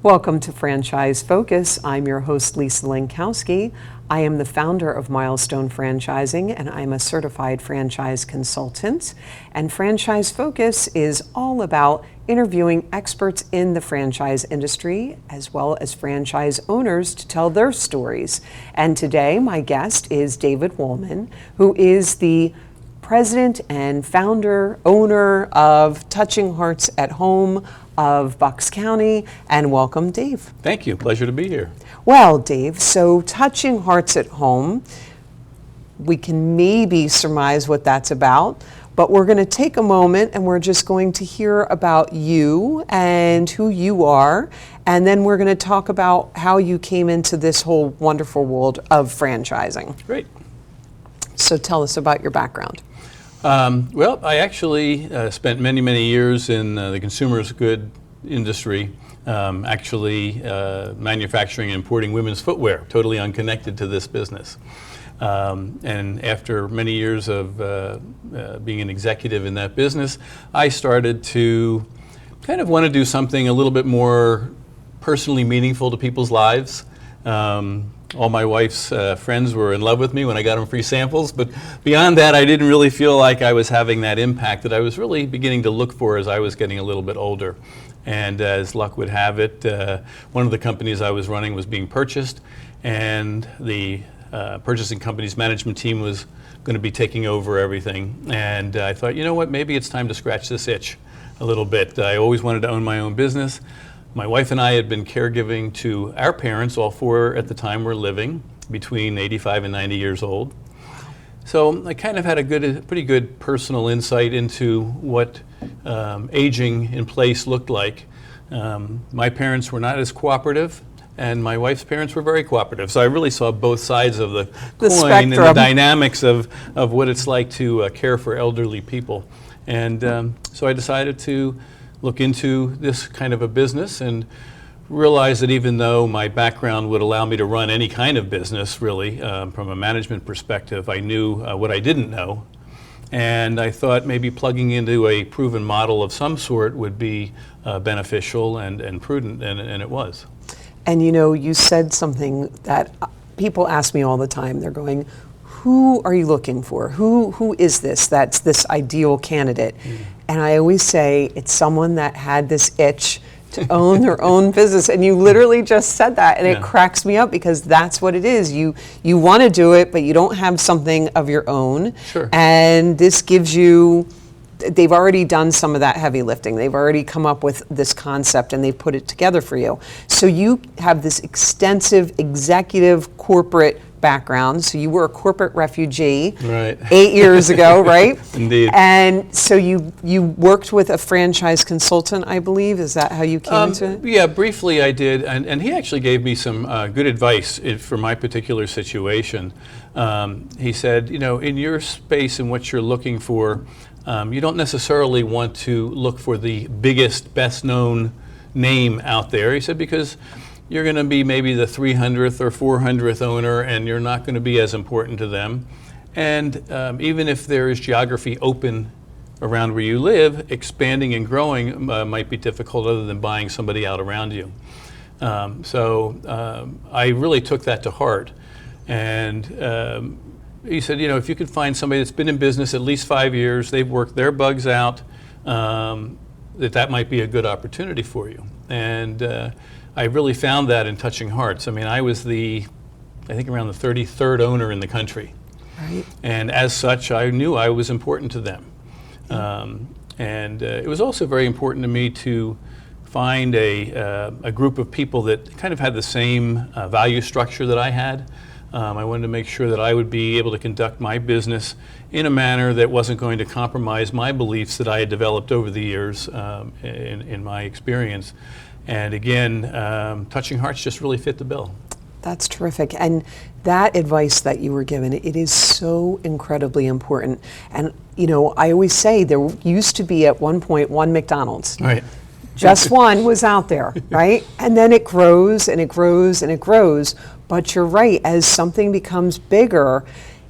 Welcome to Franchise Focus. I'm your host, Lisa Lankowski. I am the founder of Milestone Franchising, and I'm a certified franchise consultant. And Franchise Focus is all about interviewing experts in the franchise industry, as well as franchise owners to tell their stories. And today, my guest is David Wollman, who is the president and founder, owner of Touching Hearts at Home of Bucks County. And welcome, Dave. Thank you. Pleasure to be here. Well, Dave, so Touching Hearts at Home, we can maybe surmise what that's about, but we're going to take a moment and we're just going to hear about you and who you are, and then we're going to talk about how you came into this whole wonderful world of franchising. Great. So tell us about your background. Well, I actually spent many years in the consumer goods industry, manufacturing and importing women's footwear, totally unconnected to this business. And after many years of being an executive in that business, I started to kind of want to do something a little bit more personally meaningful to people's lives. All my wife's friends were in love with me when I got them free samples, but beyond that, I didn't really feel like I was having that impact that I was really beginning to look for as I was getting a little bit older. And as luck would have it, one of the companies I was running was being purchased, and the purchasing company's management team was going to be taking over everything. And I thought, you know what, maybe it's time to scratch this itch a little bit. I always wanted to own my own business. My wife and I had been caregiving to our parents, all four at the time were living, between 85 and 90 years old. So I kind of had a pretty good personal insight into what aging in place looked like. My parents were not as cooperative, and my wife's parents were very cooperative. So I really saw both sides of the coin spectrum. and the dynamics of what it's like to care for elderly people. And so I decided to look into this kind of a business and realize that even though my background would allow me to run any kind of business, really, from a management perspective, I knew what I didn't know. And I thought maybe plugging into a proven model of some sort would be beneficial and prudent, and it was. And you know, you said something that people ask me all the time. They're going, who are you looking for? Who is this? That's this ideal candidate. And I always say it's someone that had this itch to own their own business. And you literally just said that, and it cracks me up because that's what it is. You want to do it, but you don't have something of your own. Sure. And this gives you, they've already done some of that heavy lifting. They've already come up with this concept and they've put it together for you. So you have this extensive executive corporate background. So you were a corporate refugee, right, 8 years ago, right? Indeed. And so you worked with a franchise consultant, I believe. Is that how you came into it? Yeah, briefly I did, and he actually gave me some good advice for my particular situation. He said, you know, in your space and what you're looking for, you don't necessarily want to look for the biggest, best known name out there. He said, because you're going to be maybe the 300th or 400th owner, and you're not going to be as important to them. And even if there is geography open around where you live, expanding and growing might be difficult other than buying somebody out around you. So I really took that to heart. And he said, you know, if you could find somebody that's been in business at least 5 years, they've worked their bugs out, that might be a good opportunity for you. And I really found that in Touching Hearts. I mean, I was I think around the 33rd owner in the country. Right. And as such, I knew I was important to them. And it was also very important to me to find a group of people that kind of had the same value structure that I had. I wanted to make sure that I would be able to conduct my business in a manner that wasn't going to compromise my beliefs that I had developed over the years in my experience. And again, Touching Hearts just really fit the bill. That's terrific. And that advice that you were given, it is so incredibly important. And, you know, I always say there used to be at one point one McDonald's. Right. Just one was out there, right? And then it grows and it grows and it grows. But you're right, as something becomes bigger,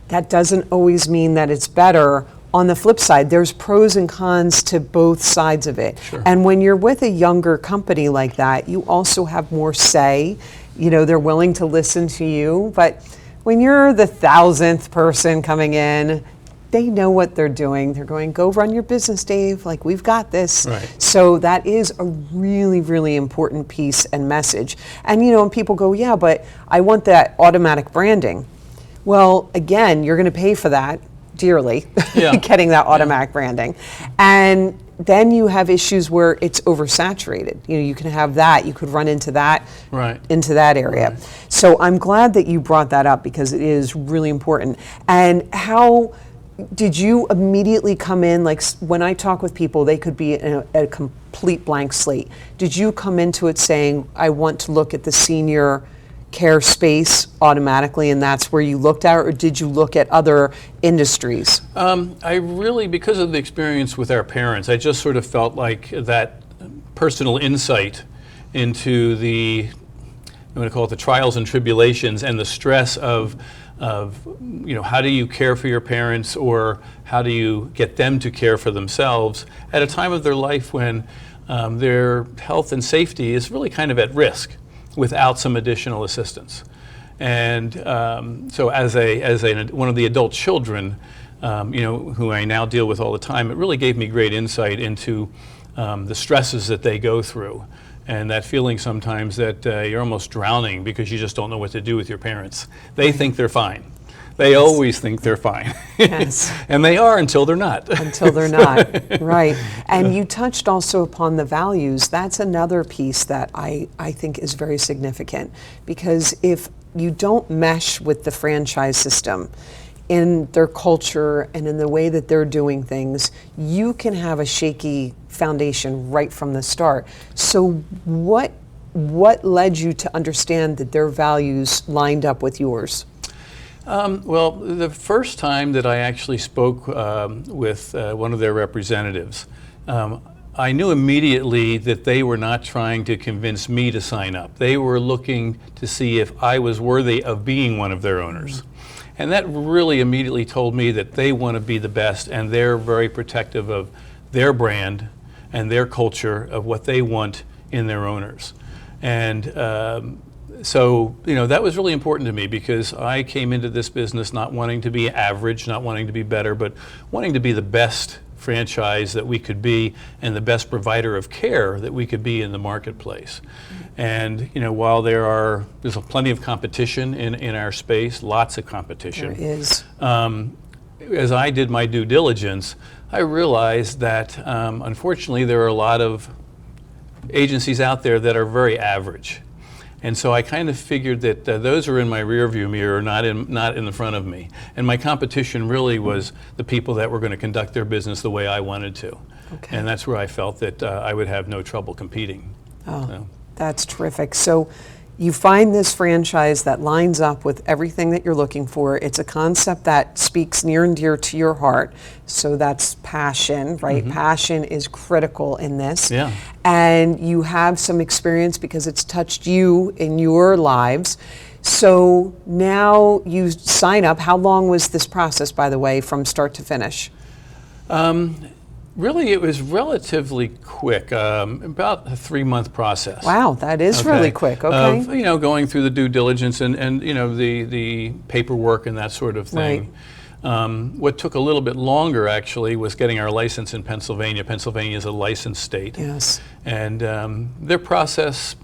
that doesn't always mean that it's better on the flip side, there's pros and cons to both sides of it. Sure. And when you're with a younger company like that, you also have more say. You know, they're willing to listen to you. But when you're the 1,000th person coming in, they know what they're doing. They're going, go run your business, Dave. Like, we've got this. Right. So that is a really, really important piece and message. And, you know, and people go, yeah, but I want that automatic branding. Well, again, you're going to pay for that dearly, Yeah. getting that automatic branding. And then you have issues where it's oversaturated. You know, you can have that, you could run into that, Right. into that area. Right. So I'm glad that you brought that up because it is really important. And how did you immediately come in, like when I talk with people, they could be in a complete blank slate. Did you come into it saying, I want to look at the senior care space automatically, and that's where you looked at, or did you look at other industries? I really, because of the experience with our parents, I just sort of felt like that personal insight into the, I'm going to call it the trials and tribulations and the stress of you know, how do you care for your parents, or how do you get them to care for themselves at a time of their life when their health and safety is really kind of at risk without some additional assistance. And so as one of the adult children, you know, who I now deal with all the time, it really gave me great insight into the stresses that they go through, and that feeling sometimes that you're almost drowning because you just don't know what to do with your parents. They think they're fine. They always think they're fine. Yes. And they are until they're not. Until they're not, right. And you touched also upon the values. That's another piece that I think is very significant, because if you don't mesh with the franchise system in their culture and in the way that they're doing things, you can have a shaky foundation right from the start. So what led you to understand that their values lined up with yours? Well, the first time that I actually spoke with one of their representatives, I knew immediately that they were not trying to convince me to sign up. They were looking to see if I was worthy of being one of their owners. And that really immediately told me that they want to be the best, and they're very protective of their brand and their culture, of what they want in their owners. And so, you know, that was really important to me, because I came into this business not wanting to be average, not wanting to be better, but wanting to be the best franchise that we could be and the best provider of care that we could be in the marketplace. And, you know, while there's plenty of competition in our space, lots of competition. There is. As I did my due diligence, I realized that unfortunately there are a lot of agencies out there that are very average. And so I kind of figured that those are in my rearview mirror, not in the front of me. And my competition really was the people that were going to conduct their business the way I wanted to. Okay. And that's where I felt that I would have no trouble competing. Oh, So. That's terrific. So you find this franchise that lines up with everything that you're looking for. It's a concept that speaks near and dear to your heart. So that's passion, right? Mm-hmm. Passion is critical in this. Yeah. And you have some experience because it's touched you in your lives. So now you sign up. How long was this process, by the way, from start to finish? Really, it was relatively quick, about a 3-month process. Wow, that is really quick. Okay. Of, you know, going through the due diligence and you know, the paperwork and that sort of thing. Right. What took a little bit longer, actually, was getting our license in Pennsylvania. Pennsylvania is a licensed state. Yes. And their process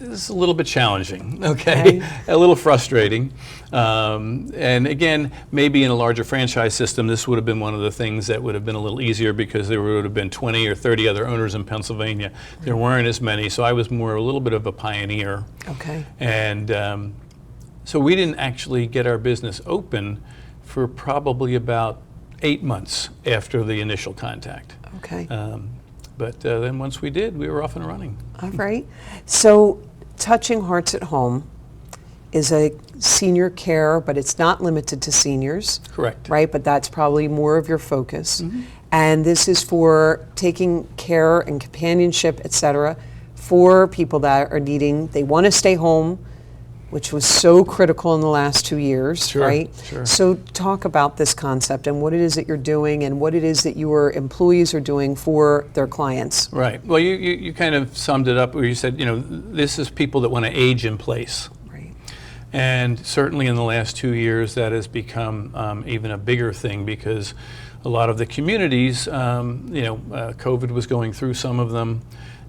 is a little bit challenging, okay? A little frustrating. And again, maybe in a larger franchise system, this would have been one of the things that would have been a little easier, because there would have been 20 or 30 other owners in Pennsylvania. There weren't as many, so I was more a little bit of a pioneer. Okay. And so we didn't actually get our business open for probably about 8 months after the initial contact. Okay. But then once we did, we were off and running. All right. So Touching Hearts at Home is a senior care, but it's not limited to seniors. Correct. Right? But that's probably more of your focus. Mm-hmm. And this is for taking care and companionship, et cetera, for people that are needing, they want to stay home, which was so critical in the last 2 years, Sure, right? sure. So talk about this concept and what it is that you're doing and what it is that your employees are doing for their clients. Right. Well, you kind of summed it up where you said, this is people that want to age in place. Right. And certainly in the last 2 years, that has become even a bigger thing because a lot of the communities, COVID was going through some of them.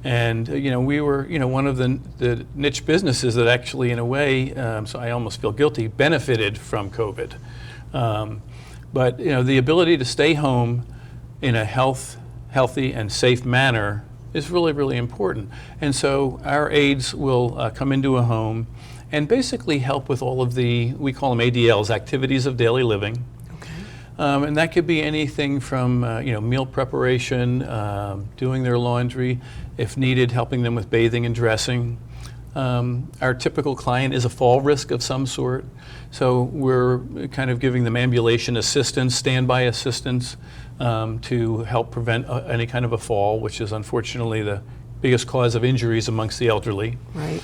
And, we were, one of the niche businesses that actually, in a way, so I almost feel guilty, benefited from COVID. But, the ability to stay home in a healthy and safe manner is really, really important. And so our aides will come into a home and basically help with all of we call them ADLs, activities of daily living. And that could be anything from meal preparation, doing their laundry, if needed, helping them with bathing and dressing. Our typical client is a fall risk of some sort, so we're kind of giving them ambulation assistance, standby assistance to help prevent any kind of a fall, which is unfortunately the biggest cause of injuries amongst the elderly. Right.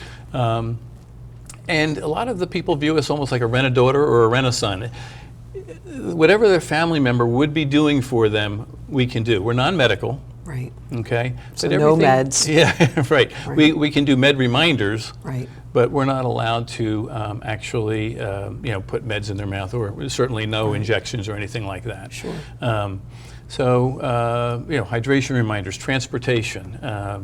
And a lot of the people view us almost like a rent-a-daughter or a rent-a-son. Whatever their family member would be doing for them, we can do. We're non-medical. Right. Okay. So no meds. Yeah, right. We can do med reminders. Right. But we're not allowed to actually, put meds in their mouth, or certainly no injections or anything like that. Sure. Hydration reminders, transportation,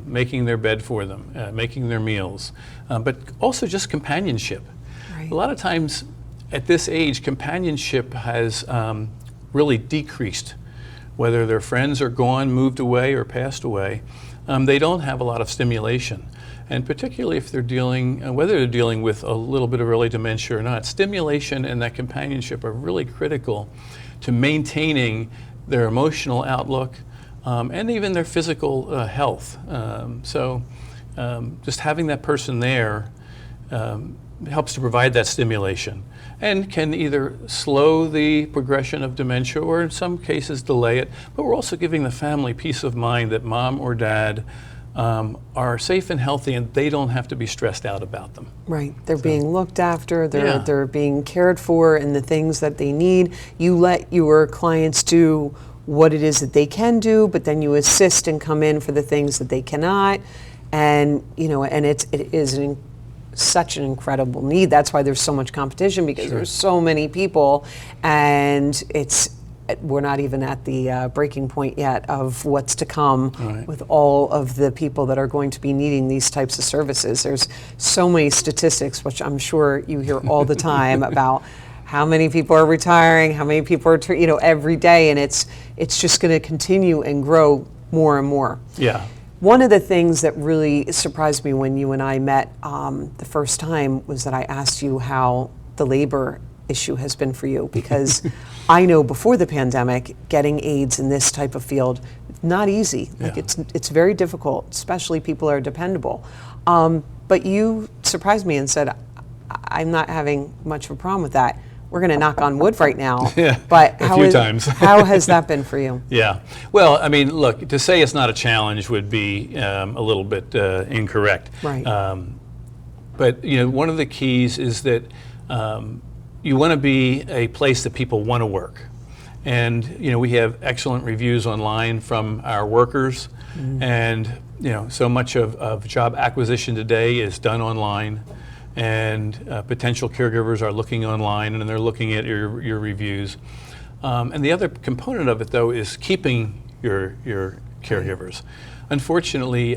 making their bed for them, making their meals, but also just companionship. Right. A lot of times, at this age, companionship has really decreased. Whether their friends are gone, moved away, or passed away, they don't have a lot of stimulation. And particularly if they're whether they're dealing with a little bit of early dementia or not, stimulation and that companionship are really critical to maintaining their emotional outlook and even their physical health. Just having that person there helps to provide that stimulation and can either slow the progression of dementia or in some cases delay it, but we're also giving the family peace of mind that mom or dad are safe and healthy and they don't have to be stressed out about them. Right. They're being looked after, they're being cared for in the things that they need. You let your clients do what it is that they can do, but then you assist and come in for the things that they cannot. And, it is such an incredible need. That's why there's so much competition, because there's so many people, and we're not even at the breaking point yet of what's to come with all of the people that are going to be needing these types of services. There's so many statistics, which I'm sure you hear all the time about how many people are retiring, how many people are, every day, and it's just going to continue and grow more and more. Yeah. One of the things that really surprised me when you and I met the first time was that I asked you how the labor issue has been for you, because I know before the pandemic, getting aides in this type of field, not easy. Like it's very difficult, especially people are dependable. But you surprised me and said, I'm not having much of a problem with that. We're going to knock on wood right now. Yeah, but a few times. How has that been for you? Yeah. Well, I mean, look, to say it's not a challenge would be a little bit incorrect. Right. But, one of the keys is that you want to be a place that people want to work. And, we have excellent reviews online from our workers. And, so much of job acquisition today is done online. And potential caregivers are looking online and they're looking at your reviews. And the other component of it, though, is keeping your caregivers. Unfortunately,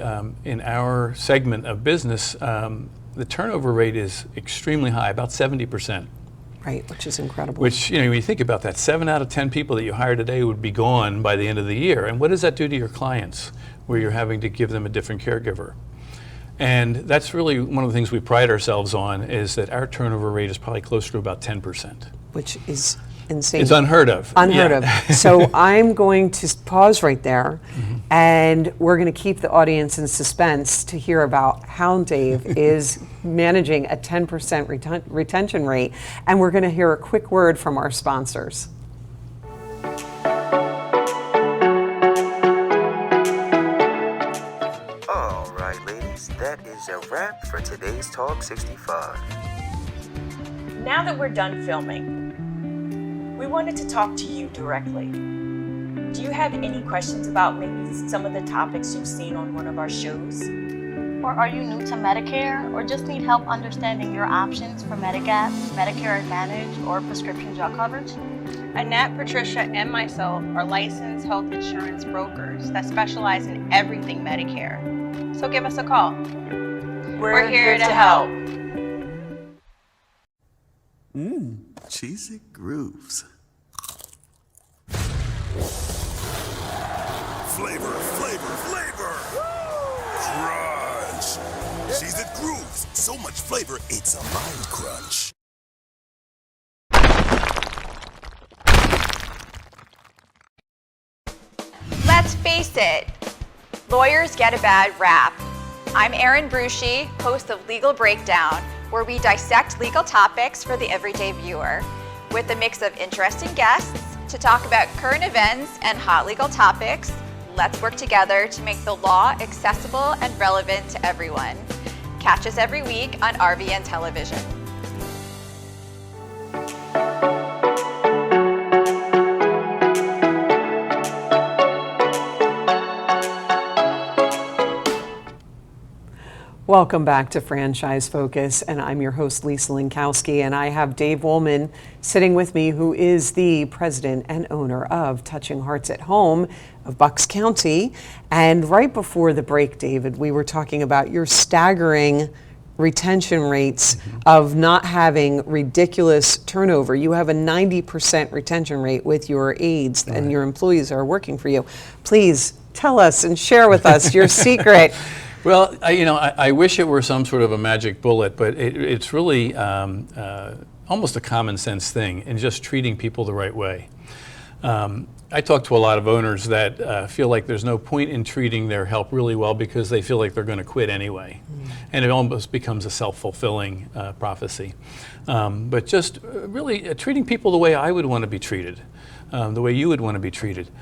in our segment of business, the turnover rate is extremely high, about 70%. Right, which is incredible. Which, when you think about that, 7 out of 10 people that you hire today would be gone by the end of the year. And what does that do to your clients, where you're having to give them a different caregiver? And that's really one of the things we pride ourselves on, is that our turnover rate is probably closer to about 10%. Which is insane. It's unheard of. Unheard of. So I'm going to pause right there, and we're going to keep the audience in suspense to hear about how Dave is managing a 10% retention rate. And we're going to hear a quick word from our sponsors. That is a wrap for today's Talk 65. Now that we're done filming, we wanted to talk to you directly. Do you have any questions about maybe some of the topics you've seen on one of our shows? Or are you new to Medicare or just need help understanding your options for Medigap, Medicare Advantage, or prescription drug coverage? Annette, Patricia, and myself are licensed health insurance brokers that specialize in everything Medicare. So give us a call. We're here to help. Cheesy grooves. Flavor, flavor, flavor! Crunch! Cheesy grooves. So much flavor, it's a mind crunch. Let's face it, lawyers get a bad rap. I'm Erin Brucey, host of Legal Breakdown, where we dissect legal topics for the everyday viewer, with a mix of interesting guests to talk about current events and hot legal topics. Let's work together to make the law accessible and relevant to everyone. Catch us every week on RVN Television. Welcome back to Franchise Focus, and I'm your host, Lisa Lankowski, and I have Dave Wollman sitting with me, who is the president and owner of Touching Hearts at Home of Bucks County. And right before the break, David, we were talking about your staggering retention rates of not having ridiculous turnover. You have a 90% retention rate with your aides, and your employees are working for you. Please tell us and share with us your secret. Well, I wish it were some sort of a magic bullet, but it's really almost a common sense thing in just treating people the right way. I talk to a lot of owners that feel like there's no point in treating their help really well because they feel like they're going to quit anyway. And it almost becomes a self-fulfilling prophecy. But just really treating people the way I would want to be treated, the way you would want to be treated.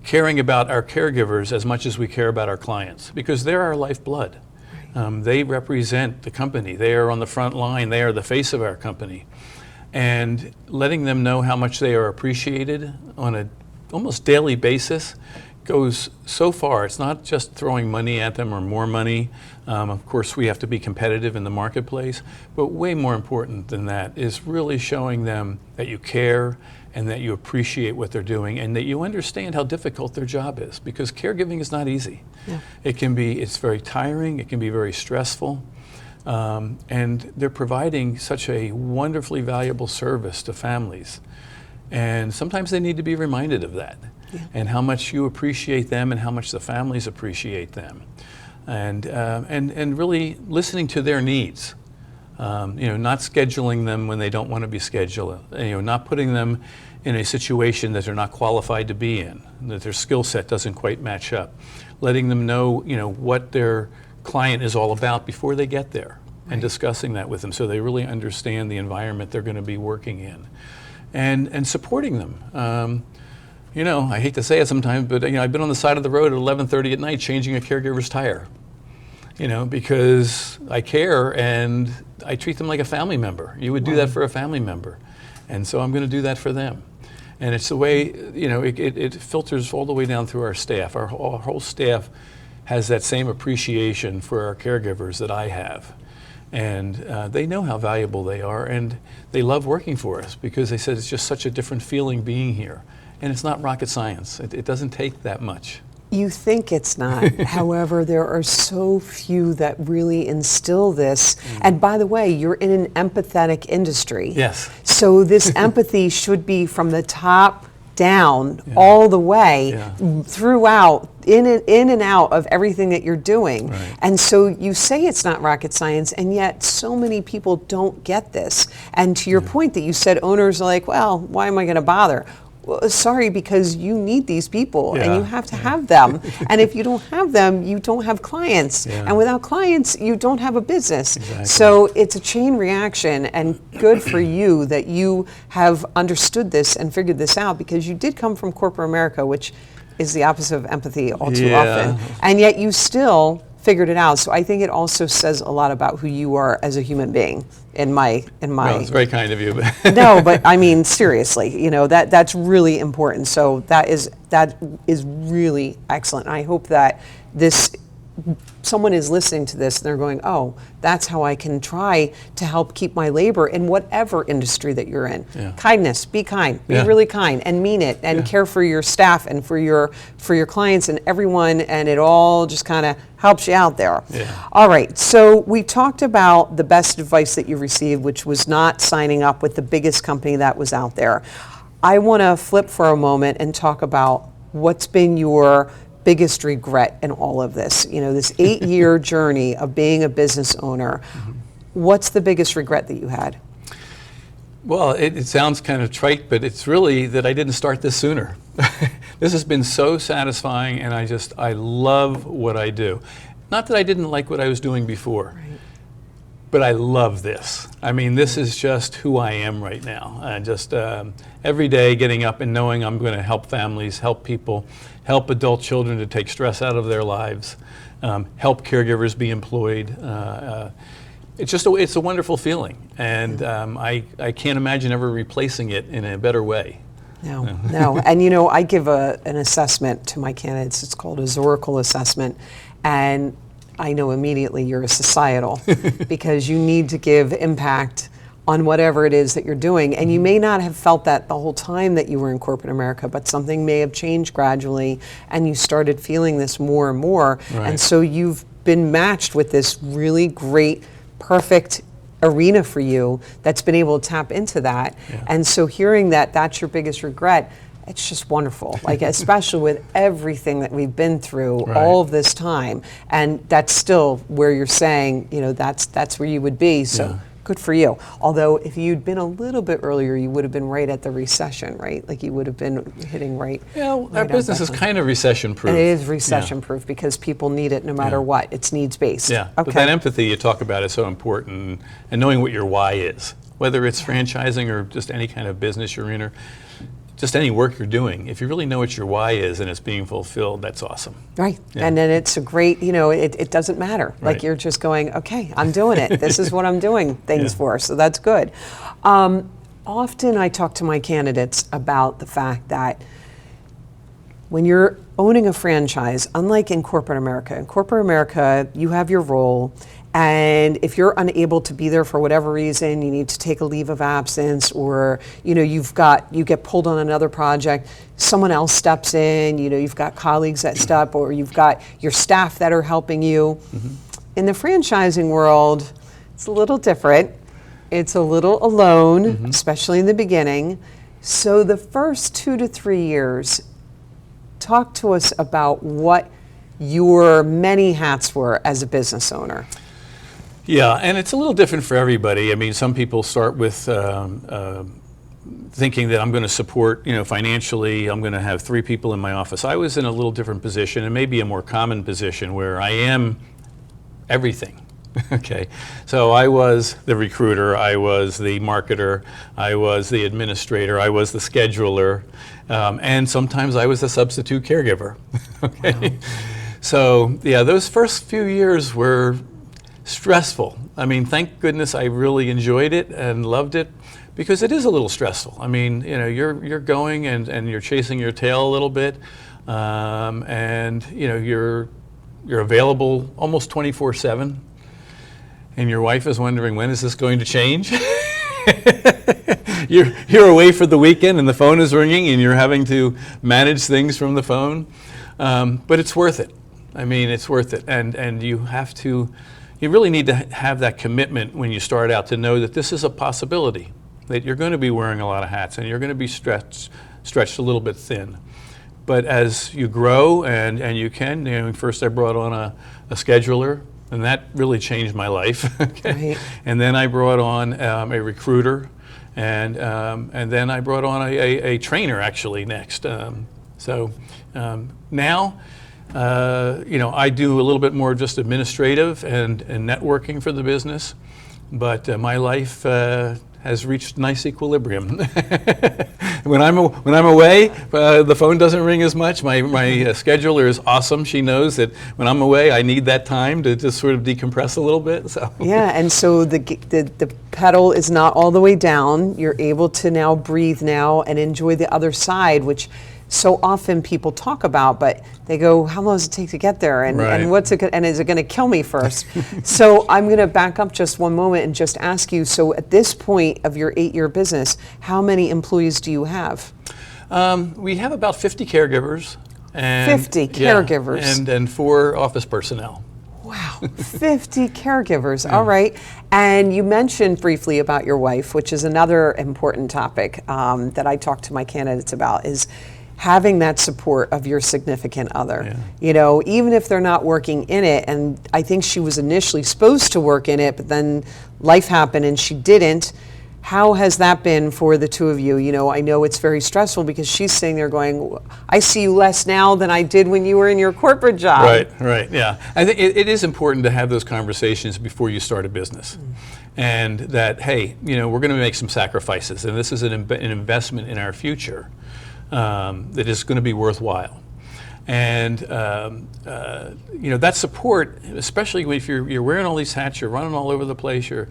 Caring about our caregivers as much as we care about our clients, because they're our lifeblood. They represent the company. They are on the front line. They are the face of our company. And letting them know how much they are appreciated on an almost daily basis goes so far. It's not just throwing money at them or more money. Of course, we have to be competitive in the marketplace, but way more important than that is really showing them that you care and that you appreciate what they're doing and that you understand how difficult their job is, because caregiving is not easy. Yeah. It's very tiring, it can be very stressful, and they're providing such a wonderfully valuable service to families. And sometimes they need to be reminded of that, and how much you appreciate them and how much the families appreciate them. And really listening to their needs. Not scheduling them when they don't want to be scheduled, not putting them in a situation that they're not qualified to be in, that their skill set doesn't quite match up, letting them know, what their client is all about before they get there, and discussing that with them so they really understand the environment they're going to be working in, and supporting them. I hate to say it sometimes, but I've been on the side of the road at 11:30 at night changing a caregiver's tire. Because I care and I treat them like a family member. You would do that for a family member. And so I'm going to do that for them. And it's the way, it filters all the way down through our staff. Our whole staff has that same appreciation for our caregivers that I have. And they know how valuable they are, and they love working for us because they said it's just such a different feeling being here. And it's not rocket science. It doesn't take that much. You think it's not. However, there are so few that really instill this. And by the way, you're in an empathetic industry. Yes. So this empathy should be from the top down all the way throughout, in and out of everything that you're doing. Right. And so you say it's not rocket science, and yet so many people don't get this. And to your point that you said, owners are like, well, why am I going to bother? Well, sorry, because you need these people and you have to have them. And if you don't have them, you don't have clients. Yeah. And without clients, you don't have a business. Exactly. So it's a chain reaction, and good for you that you have understood this and figured this out, because you did come from corporate America, which is the opposite of empathy all too often. And yet you still figured it out. So I think it also says a lot about who you are as a human being. Well, it's very kind of you. No, but I mean, seriously, you know, that's really important. So that is really excellent. And I hope that someone is listening to this and they're going, oh, that's how I can try to help keep my labor in whatever industry that you're in. Yeah. Kindness, be kind, be Yeah. really kind and mean it, and care for your staff and for your clients and everyone, and it all just kind of helps you out there. Yeah. All right, so we talked about the best advice that you received, which was not signing up with the biggest company that was out there. I want to flip for a moment and talk about what's been your biggest regret in all of this. You know, this 8-year journey of being a business owner. What's the biggest regret that you had? Well, it sounds kind of trite, but it's really that I didn't start this sooner. This has been so satisfying, and I love what I do. Not that I didn't like what I was doing before, but I love this. I mean, this is just who I am right now. And just every day getting up and knowing I'm going to help families, help people, help adult children to take stress out of their lives, help caregivers be employed. It's a wonderful feeling, and I can't imagine ever replacing it in a better way. No. And you know, I give an assessment to my candidates. It's called a Zoracle assessment, and I know immediately you're a societal because you need to give impact on whatever it is that you're doing. And you may not have felt that the whole time that you were in corporate America, but something may have changed gradually and you started feeling this more and more. Right. And so you've been matched with this really great, perfect arena for you that's been able to tap into that. Yeah. And so hearing that that's your biggest regret, it's just wonderful, like especially with everything that we've been through all of this time. And that's still where you're saying, you know, that's where you would be. So good for you. Although if you'd been a little bit earlier, you would have been right at the recession, right? Like you would have been hitting right. Yeah, right our business is kind of recession-proof. It is recession-proof because people need it no matter what. It's needs-based. Yeah, Okay. but that empathy you talk about is so important, and knowing what your why is, whether it's franchising or just any kind of business you're in, or just any work you're doing. If you really know what your why is and it's being fulfilled, that's awesome. Right. Yeah. And then it's a great, you know, it doesn't matter. Like Right. you're just going, okay, I'm doing it. This is what I'm doing things for. So that's good. Often I talk to my candidates about the fact that when you're owning a franchise, unlike in corporate America, you have your role. And if you're unable to be there for whatever reason, you need to take a leave of absence, or you know you get pulled on another project, someone else steps in. You know, you've got colleagues that step, or you've got your staff that are helping you. In the franchising world, it's a little different. It's a little alone, especially in the beginning. So the first 2 to 3 years, talk to us about what your many hats were as a business owner. Yeah, and it's a little different for everybody. I mean, some people start with thinking that I'm going to support, you know, financially, I'm going to have 3 people in my office. I was in a little different position, and maybe a more common position, where I am everything. Okay, so I was the recruiter, I was the marketer, I was the administrator, I was the scheduler, and sometimes I was the substitute caregiver. Okay, wow. So yeah, those first few years were stressful. I mean, thank goodness I really enjoyed it and loved it, because it is a little stressful. I mean, you know, you're going and you're chasing your tail a little bit, and you know, you're available almost 24/7. And your wife is wondering, when is this going to change? You're away for the weekend and the phone is ringing and you're having to manage things from the phone. But it's worth it. I mean, it's worth it. And you really need to have that commitment when you start out, to know that this is a possibility, that you're going to be wearing a lot of hats and you're going to be stretched a little bit thin. But as you grow and you can, you know, first I brought on a scheduler, and that really changed my life. Okay? Right. And then I brought on a recruiter, and then I brought on a trainer actually next. So now, you know, I do a little bit more just administrative and networking for the business, but my life has reached nice equilibrium. When I'm away, the phone doesn't ring as much. My scheduler is awesome. She knows that when I'm away, I need that time to just sort of decompress a little bit. So Yeah, and so the pedal is not all the way down. You're able to now breathe now and enjoy the other side, which so often people talk about, but they go, how long does it take to get there? And, Right. and what's it, and is it going to kill me first? So I'm going to back up just one moment and just ask you, so at this point of your 8-year business, how many employees do you have? we have about 50 caregivers. And, 50 caregivers. And 4 office personnel. Wow, 50 caregivers. All right. And you mentioned briefly about your wife, which is another important topic that I talk to my candidates about, is having that support of your significant other. Yeah. You know, even if they're not working in it, and I think she was initially supposed to work in it, but then life happened and she didn't. How has that been for the two of you? You know, I know it's very stressful because she's sitting there going, I see you less now than I did when you were in your corporate job. Right, yeah. I think it is important to have those conversations before you start a business. And that, hey, you know, we're going to make some sacrifices, and this is an investment in our future that is going to be worthwhile. And you know, that support, especially if you're wearing all these hats, you're running all over the place, you're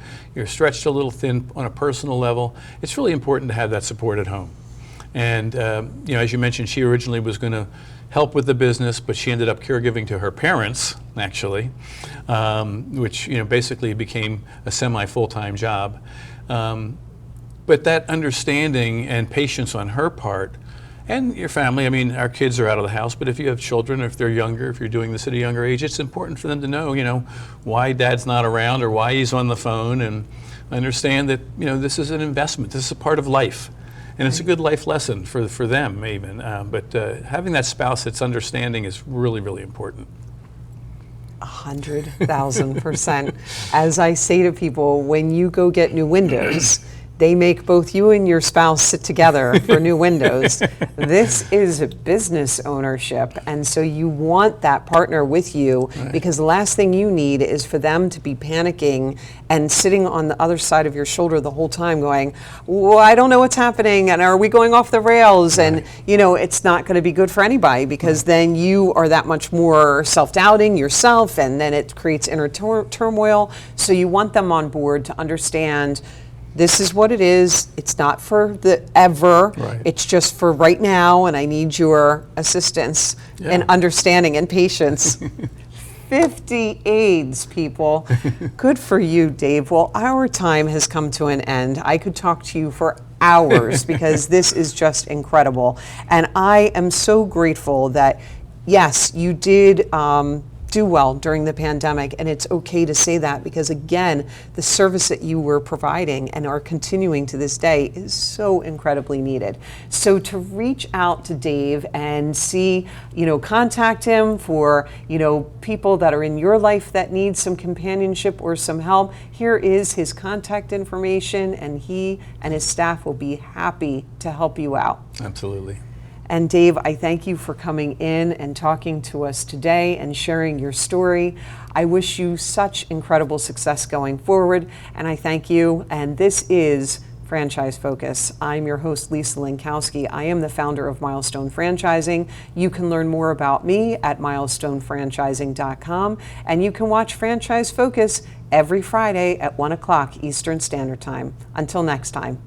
stretched a little thin on a personal level, it's really important to have that support at home. And you know, as you mentioned, she originally was going to help with the business, but she ended up caregiving to her parents, actually, which, you know, basically became a semi-full-time job. But that understanding and patience on her part, and your family, I mean, our kids are out of the house, but if you have children, if they're younger, if you're doing this at a younger age, it's important for them to know, you know, why dad's not around or why he's on the phone, and understand that, you know, this is an investment, this is a part of life. And it's a good life lesson for them even. But having that spouse that's understanding is really, really important. 100,000%. As I say to people, when you go get new windows, they make both you and your spouse sit together for new windows. This is business ownership, and so you want that partner with you, because the last thing you need is for them to be panicking and sitting on the other side of your shoulder the whole time going, well, I don't know what's happening, and are we going off the rails? And you know, it's not going to be good for anybody, because then you are that much more self-doubting yourself, and then it creates inner turmoil. So you want them on board to understand, this is what it is. It's not for the ever. Right. It's just for right now, and I need your assistance and understanding and patience. 50 aides, people. Good for you, Dave. Well, our time has come to an end. I could talk to you for hours because this is just incredible. And I am so grateful that, yes, you did do well during the pandemic, and it's okay to say that, because again, the service that you were providing and are continuing to this day is so incredibly needed. So to reach out to Dave and see, you know, contact him for, you know, people that are in your life that need some companionship or some help, here is his contact information, and he and his staff will be happy to help you out. Absolutely. And Dave, I thank you for coming in and talking to us today and sharing your story. I wish you such incredible success going forward, and I thank you. And this is Franchise Focus. I'm your host, Lisa Lankowski. I am the founder of Milestone Franchising. You can learn more about me at milestonefranchising.com, and you can watch Franchise Focus every Friday at 1 o'clock Eastern Standard Time. Until next time.